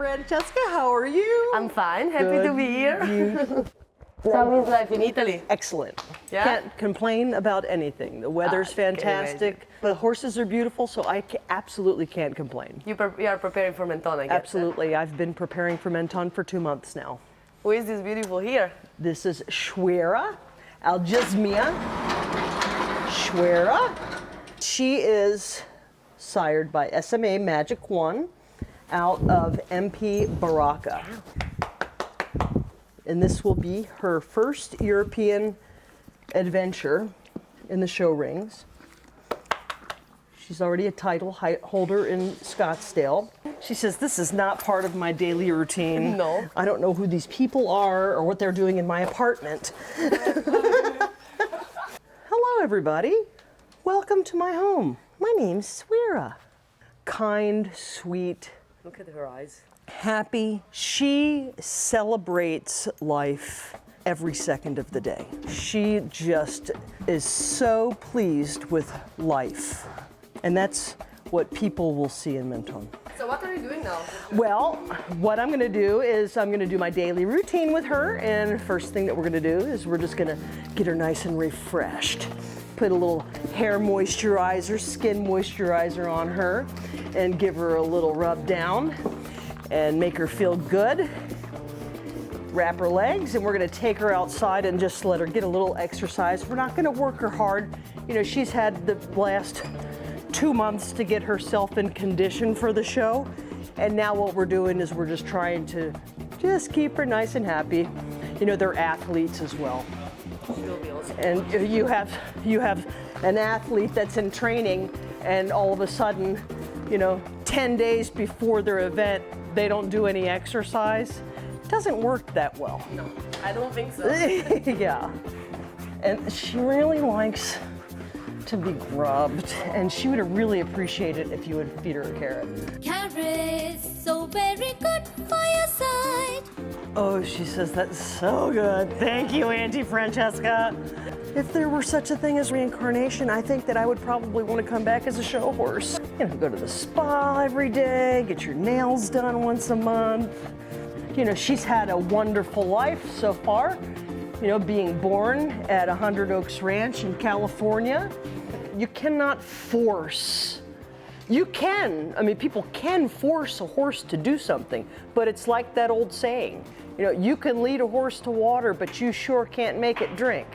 Francesca, how are you? I'm fine, happy to be here. How is life in Italy? Excellent. Yeah? Can't complain about anything. The weather's fantastic. The horses are beautiful, so I absolutely can't complain. You are preparing for Menton, I guess. Absolutely. I've been preparing for Menton for 2 months now. Who is this beautiful here? This is Sweira Aljassimya. Sweira. She is sired by SMA Magic 1 out of MP Baraka. And this will be her first European adventure in the show rings. She's already a title holder in Scottsdale. She says, this is not part of my daily routine. No. I don't know who these people are or what they're doing in my apartment. Hello, everybody. Welcome to my home. My name's Sweira. Kind, sweet. Look at her eyes. Happy. She celebrates life every second of the day. She just is so pleased with life. And that's what people will see in Menton. So what are you doing now? Well, what I'm gonna do is I'm gonna do my daily routine with her, and first thing that we're gonna do is we're just gonna get her nice and refreshed. Put a little hair moisturizer, skin moisturizer on her, and give her a little rub down and make her feel good. Wrap her legs, and we're gonna take her outside and just let her get a little exercise. We're not gonna work her hard. You know, she's had the last 2 months to get herself in condition for the show. And now what we're doing is we're just trying to just keep her nice and happy. You know, they're athletes as well. She'll be awesome. And you have an athlete that's in training, and all of a sudden, you know, 10 days before their event, they don't do any exercise. It doesn't work that well. No, I don't think so. Yeah. And she really likes to be grubbed, and she would have really appreciated if you would feed her a carrot. Carrots, so very good for your side. Oh, she says that's so good. Thank you, Auntie Francesca. If there were such a thing as reincarnation, I think that I would probably want to come back as a show horse. You know, go to the spa every day, get your nails done once a month. You know, she's had a wonderful life so far. You know, being born at 100 Oaks Ranch in California. You cannot force. You can. I mean, people can force a horse to do something, but it's like that old saying. You know, you can lead a horse to water, but you sure can't make it drink.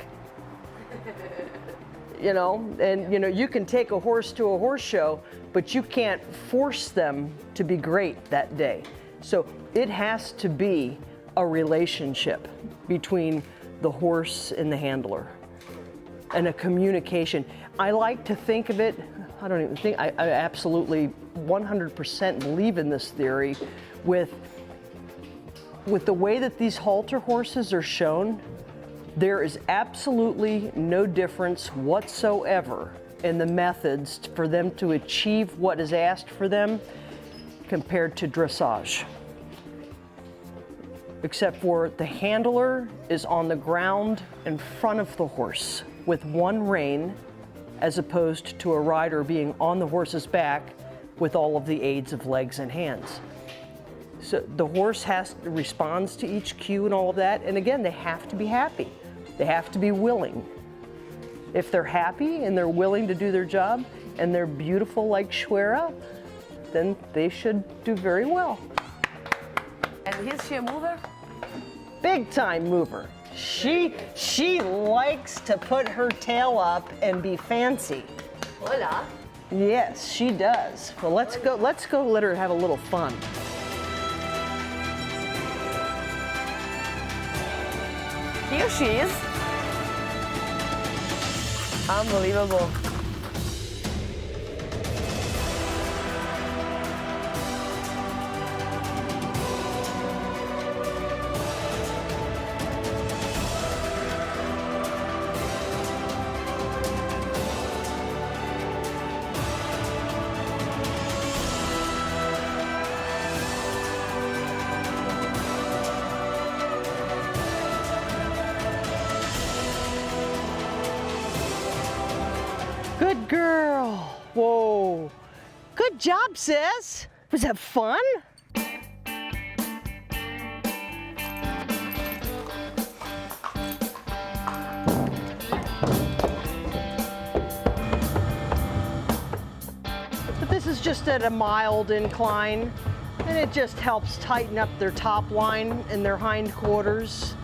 You know, and you know, you can take a horse to a horse show, but you can't force them to be great that day. So it has to be a relationship between the horse and the handler, and a communication. I like to think of it, I don't even think, I absolutely 100% believe in this theory with the way that these halter horses are shown. There is absolutely no difference whatsoever in the methods for them to achieve what is asked for them compared to dressage. Except for the handler is on the ground in front of the horse with one rein, as opposed to a rider being on the horse's back with all of the aids of legs and hands. So the horse responds to each cue and all of that, and again, they have to be happy. They have to be willing. If they're happy and they're willing to do their job, and they're beautiful like Sweira, then they should do very well. And is she a mover? Big time mover. She likes to put her tail up and be fancy. Hola. Yes, she does. Well, let's go let her have a little fun. Here she is. Unbelievable. Good girl. Whoa. Good job, sis. Was that fun? just at a mild incline, and it just helps tighten up their top line and their hindquarters.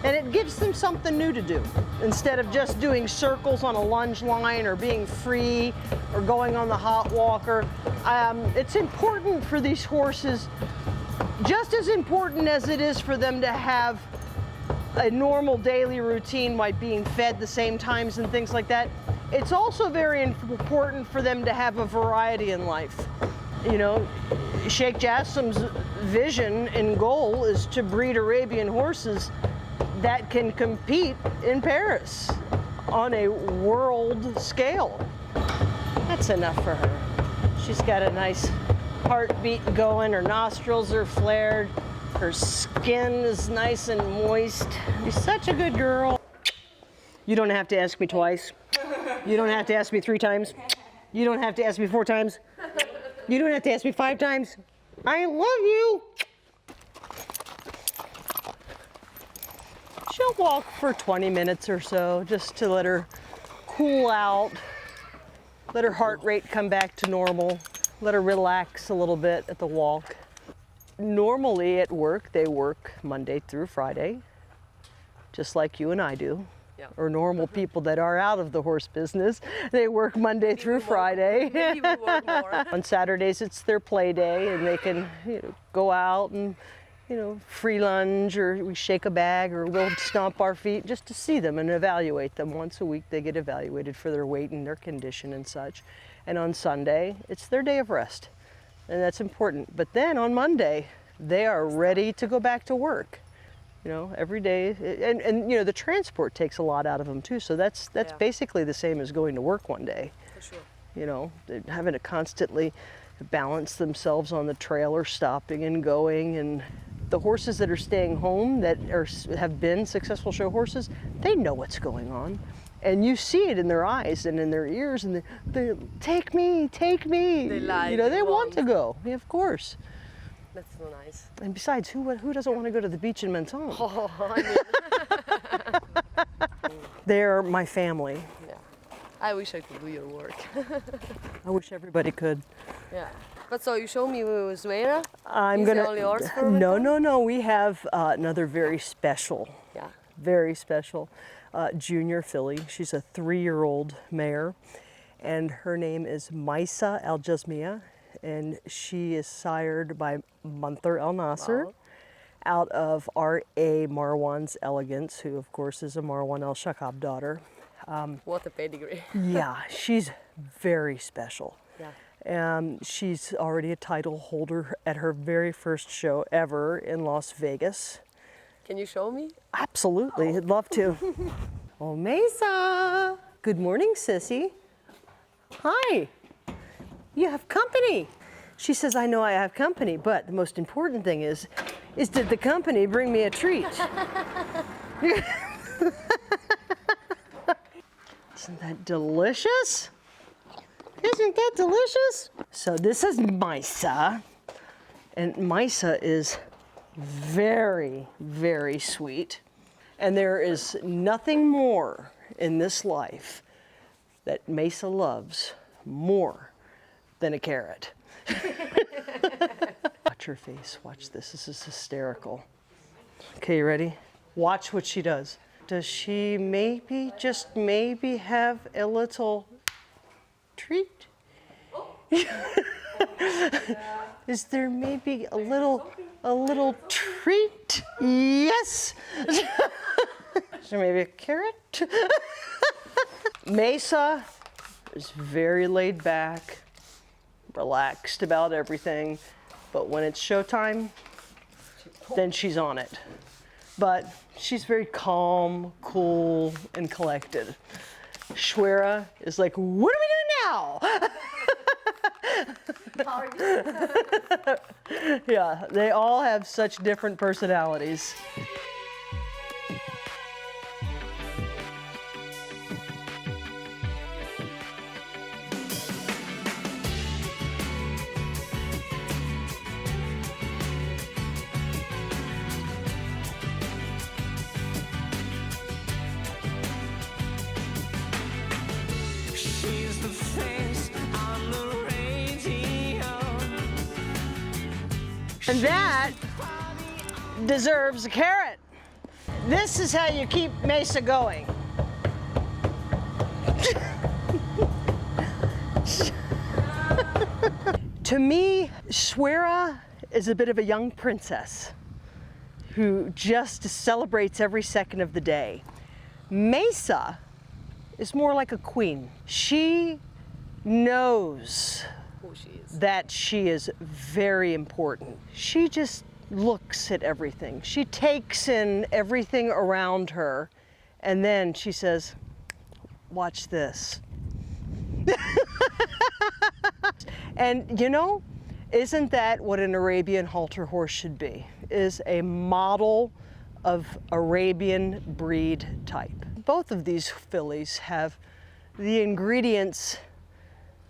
And it gives them something new to do. Instead of just doing circles on a lunge line or being free or going on the hot walker, it's important for these horses, just as important as it is for them to have a normal daily routine by being fed the same times and things like that. It's also very important for them to have a variety in life. You know, Sheikh Jassim's vision and goal is to breed Arabian horses that can compete in Paris on a world scale. That's enough for her. She's got a nice heartbeat going, her nostrils are flared, her skin is nice and moist. She's such a good girl. You don't have to ask me twice. You don't have to ask me 3 times. You don't have to ask me 4 times. You don't have to ask me 5 times. I love you. She'll walk for 20 minutes or so just to let her cool out, let her heart rate come back to normal, let her relax a little bit at the walk. Normally at work, they work Monday through Friday, just like you and I do. Yeah. Or normal people that are out of the horse business. They work Monday through Friday. Maybe we work more. On Saturdays, it's their play day, and they can go out and free lunge, or we shake a bag, or we'll stomp our feet just to see them and evaluate them. Once a week, they get evaluated for their weight and their condition and such. And on Sunday, it's their day of rest, and that's important. But then on Monday, they are ready to go back to work. Every day, and the transport takes a lot out of them too. So that's basically the same as going to work one day. For sure. They're having to constantly balance themselves on the trailer, stopping and going. And the horses that are staying home, that have been successful show horses, they know what's going on, and you see it in their eyes and in their ears. And they take me. They like. They want to go. Yeah, of course. That's so nice. And besides, who doesn't want to go to the beach in Menton? Oh, I mean. They're my family. Yeah. I wish I could do your work. I wish everybody could. Yeah. But so you show me Sweira? I'm He's gonna. the only horse for No. We have another very special, junior filly. She's a 3-year-old mare, and her name is Maysah Aljassimya, and she is sired by Menton Al Nasser, out of R.A. Marwan's Elegance, who of course is a Marwan Al Shakab daughter. What a pedigree. Yeah, she's very special. Yeah. She's already a title holder at her very first show ever in Las Vegas. Can you show me? Absolutely, I'd love to. Oh, Maysah. Good morning, sissy. Hi. You have company. She says, I know I have company, but the most important thing is did the company bring me a treat? Isn't that delicious? Isn't that delicious? So this is Maysah, and Maysah is very, very sweet. And there is nothing more in this life that Maysah loves more than a carrot. Watch her face. Watch this. This is hysterical. Okay, you ready? Watch what she does. Does she maybe, just maybe, have a little treat? Is there maybe a little treat? Yes. So maybe a carrot? Maysah is very laid back, relaxed about everything, but when it's showtime, then she's on it. But she's very calm, cool, and collected. Sweira is like, what are we doing now? Yeah, they all have such different personalities. She's the face on the radiator. And that deserves a carrot. This is how you keep Maysah going. To me, Sweira is a bit of a young princess who just celebrates every second of the day. Maysah is more like a queen. She knows that she is very important. She just looks at everything. She takes in everything around her, and then she says, watch this. And you know, isn't that what an Arabian halter horse should be? Is a model of Arabian breed type. Both of these fillies have the ingredients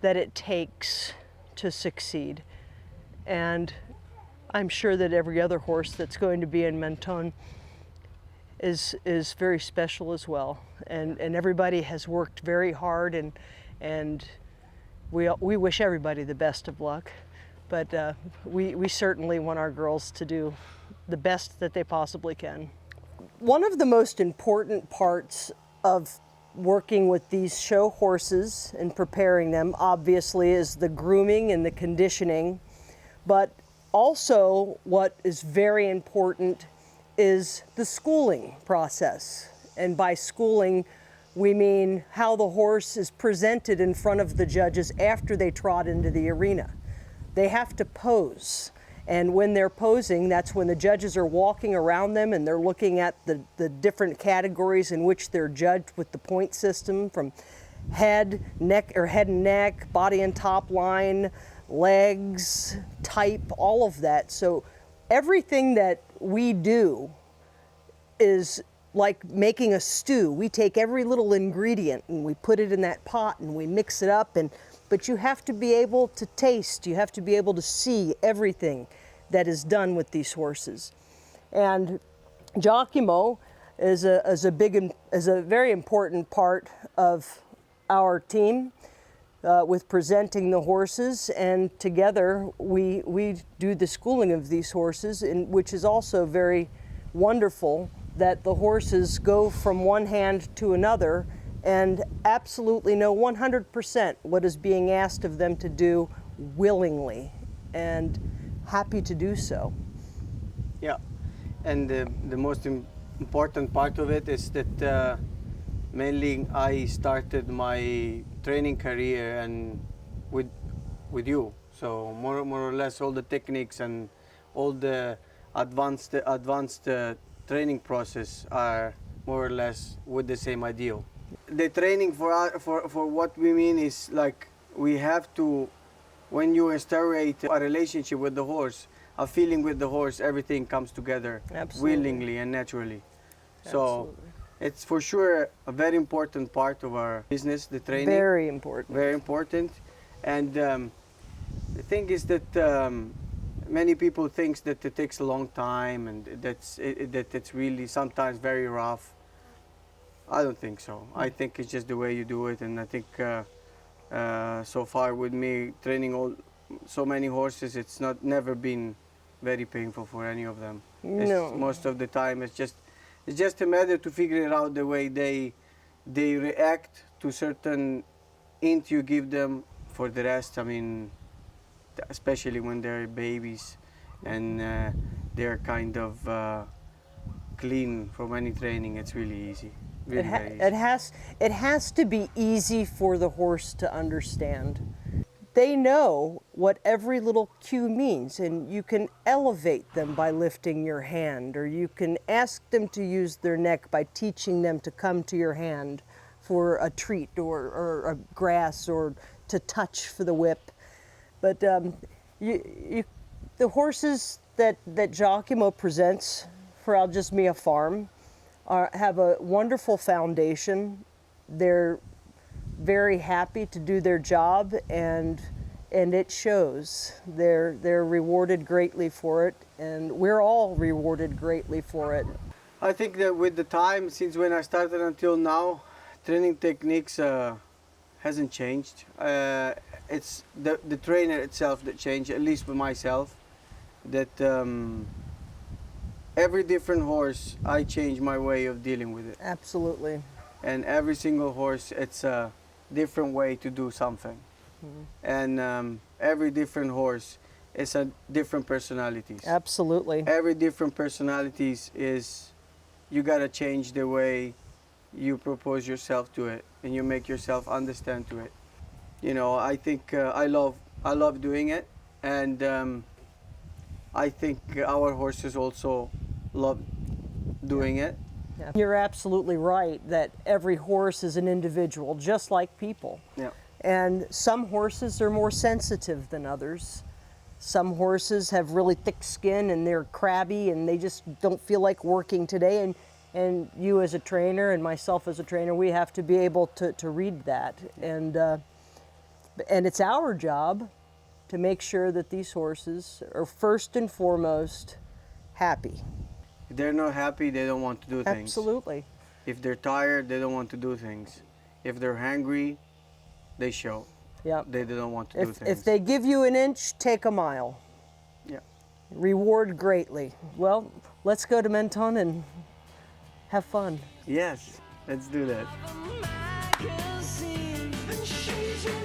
that it takes to succeed. And I'm sure that every other horse that's going to be in Menton is very special as well. And everybody has worked very hard, and we wish everybody the best of luck. But we certainly want our girls to do the best that they possibly can. One of the most important parts of working with these show horses and preparing them, obviously, is the grooming and the conditioning. But also what is very important is the schooling process. And by schooling, we mean how the horse is presented in front of the judges after they trot into the arena. They have to pose. And when they're posing, that's when the judges are walking around them and they're looking at the different categories in which they're judged with the point system, from head, neck, or head and neck, body and top line, legs, type, all of that. So everything that we do is like making a stew. We take every little ingredient and we put it in that pot and we mix it up, but you have to be able to taste, you have to be able to see everything that is done with these horses. And Giacomo is a very important part of our team with presenting the horses, and together we do the schooling of these horses, which is also very wonderful, that the horses go from one hand to another and absolutely know 100% what is being asked of them to do willingly, and happy to do so. Yeah, and the most important part of it is that mainly I started my training career and with you, so more or less all the techniques and all the advanced training process are more or less with the same ideal. The training for what we mean is like we have to, when you instaurate a relationship with the horse, a feeling with the horse, everything comes together. Absolutely. Willingly and naturally. Absolutely. So it's for sure a very important part of our business, the training. Very important. Very important. And the thing is that many people think that it takes a long time and that it's really sometimes very rough. I don't think so. I think it's just the way you do it, and I think so far with me training so many horses, it's never been very painful for any of them. No. Most of the time it's just a matter to figure out the way they react to certain hint you give them. For the rest, I mean, especially when they're babies and they're kind of clean from any training, it's really easy. Really very easy. It has to be easy for the horse to understand. They know what every little cue means, and you can elevate them by lifting your hand, or you can ask them to use their neck by teaching them to come to your hand for a treat or a grass, or to touch for the whip. But the horses that Giacomo presents for Aljassimya Farm have a wonderful foundation. They're very happy to do their job, and it shows. They're rewarded greatly for it, and we're all rewarded greatly for it. I think that with the time, since when I started until now, training techniques hasn't changed. It's the trainer itself that changed, at least for myself. that every different horse, I change my way of dealing with it. Absolutely. And every single horse, it's a different way to do something. And every different horse is a different personalities. Absolutely. Every different personalities is, you gotta change the way you propose yourself to it, and you make yourself understand to it. You know, I think I love doing it, and I think our horses also love doing it. Yeah. You're absolutely right that every horse is an individual, just like people. Yeah. And some horses are more sensitive than others. Some horses have really thick skin and they're crabby and they just don't feel like working today. And you as a trainer and myself as a trainer, we have to be able to read that. And it's our job to make sure that these horses are first and foremost happy. If they're not happy, they don't want to do things. Absolutely. If they're tired, they don't want to do things. If they're hungry, they show. Yeah. They don't want to do things. If they give you an inch, take a mile. Yeah. Reward greatly. Well, let's go to Menton and have fun. Yes, let's do that. Magazine, and she's in